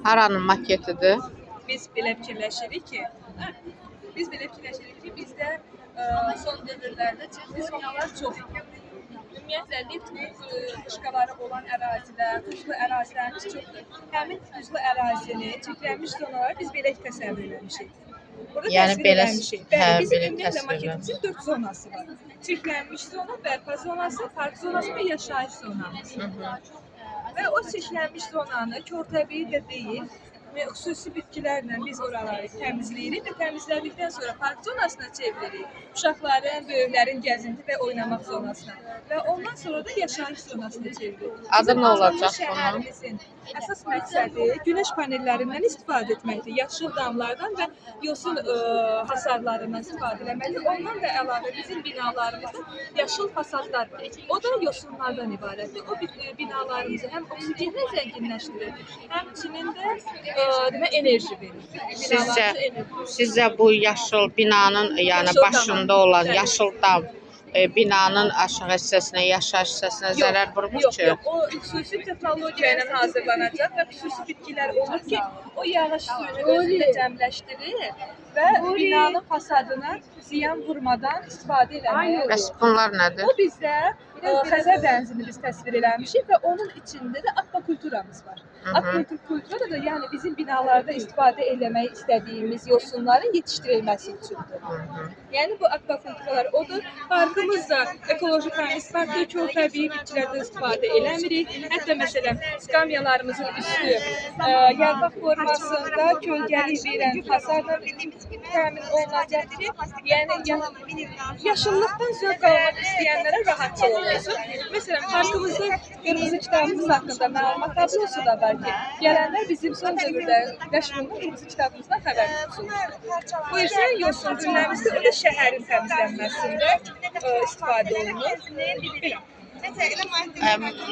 Haranın maketidir? Biz belə fikirləşirik ki, bizdə son dövrlərdə ciddi zonalar çoxdur. Ümumiyyətlə lift fışqaları olan ərazilər, tuzlu ərazilərimiz çoxdur. Həmin tuzlu ərazini, çirklənmiş zonaları biz belə təsəvvür eləmişik. Burada Yəni təsvir belə eləmişik. hə, Bizim belə ümumiyyətlə təsvir maketimizin 4 zonası var. Çirklənmiş zona, bərpa zonası, park zonası və yaşayış zonamız. Və o çirklənmiş zonanı körtəbii də deyil, və xüsusi bitkilərlə biz oraları təmizləyirik və təmizlədikdən sonra park zonasına çeviririk. Uşaqların, böyüklərin gəzinti və oynamaq zonasına və ondan sonra da yaşayış zonasına çeviririk. Adı nə olacaq bunun? Şəhərimizin əsas məqsədi günəş panellərindən istifadə etməkdir. Yaşıl damlardan və yosun hasarlarından istifadə etməkdir. Ondan da əlavə bizim binalarımızda yaşıl fasadlar var. O da yosunlardan ibarətdir. O binalarımızı həm oksigenlə zənginləşdirir, həmçinin də enerji verir. Sizcə bu yaşıl binanın, yəni başında olan yaşıl dam binanın aşağı hissəsinə, yaşayış hissəsinə zərər vurmur ki? Yox, o xüsusi texnologiya ilə hazırlanacaq və xüsusi bitkilər olur ki, o yağış suyunu özündə cəmləşdirir və binanın fasadına ziyan vurmadan istifadə eləməyə olur. Bəs bunlar nədir? O bizdə Xəzər dənizini biz təsvir eləmişik və onun içində də akvakulturamız var. Akvakultura da yəni bizim binalarda istifadə eləmək istədiyimiz yosunların yetişdirilməsi üçündür. Yəni bu akvakulturalar odur. Parkımız da ekoloji təmiz parkdır, körtəbii bitkilərdən istifadə eləmirik. Hətta məsələn, skamyalarımızın üstü yarpaq formasında kölgəli verən hasarla təmin olunacaq ki, yəni yaşıllıqdan zövq almaq istəyənlərə rahatçılıq olsun. Məsələn, parkımızda qırmızı kitabımız haqqında məlumat tablosu da var ki, gələnlər bizim son dövrdə nəşr olunan qırmızı kitabımızdan xəbər tutsunlar. Bu isə yosun günlərimizdə o da şəhərin təmizlənməsində istifadə olunur.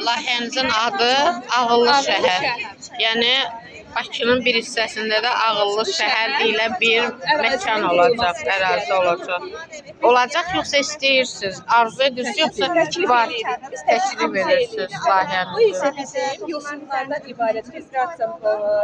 Layihənizin adı Ağıllı Şəhər. Yəni Bakının bir hissəsində də ağıllı şəhər ilə bir məkan olacaq, ərazi olacaq. Olacaq yoxsa istəyirsiniz, arzu edirsiniz, yoxsa var, təklif edirsiniz layihənizi? Bu isə bizim yosunlardan ibarət filtrasiya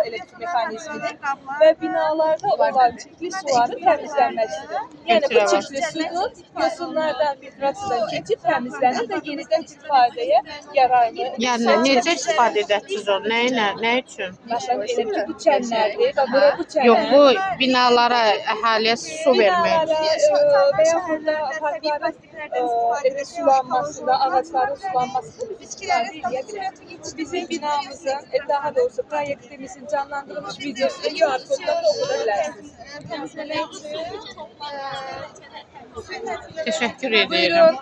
elektromexanizmidir və binalarda olan çirkli suların təmizlənməsidir. Yəni bu çirkli sudur yosunlardan filtrasiyadan keçib təmizlənir və yenidən istifadəyə yararlı. Yəni necə istifadə edəcəksiniz o? Nə üçün? Məsələn, elə ki, bu çənlərdir və bura bu çənlər. Yox, bu binalara, əhaliyə su vermək. Və yaxud da parkların sulanmasında, ağacların sulanmasında biz istifadə edə bilərik. Bizim binamızın, daha doğrusu proyektimizin canlandırılmış videosunu QR koddan oxuda bilərsiniz. Təşəkkür edirəm.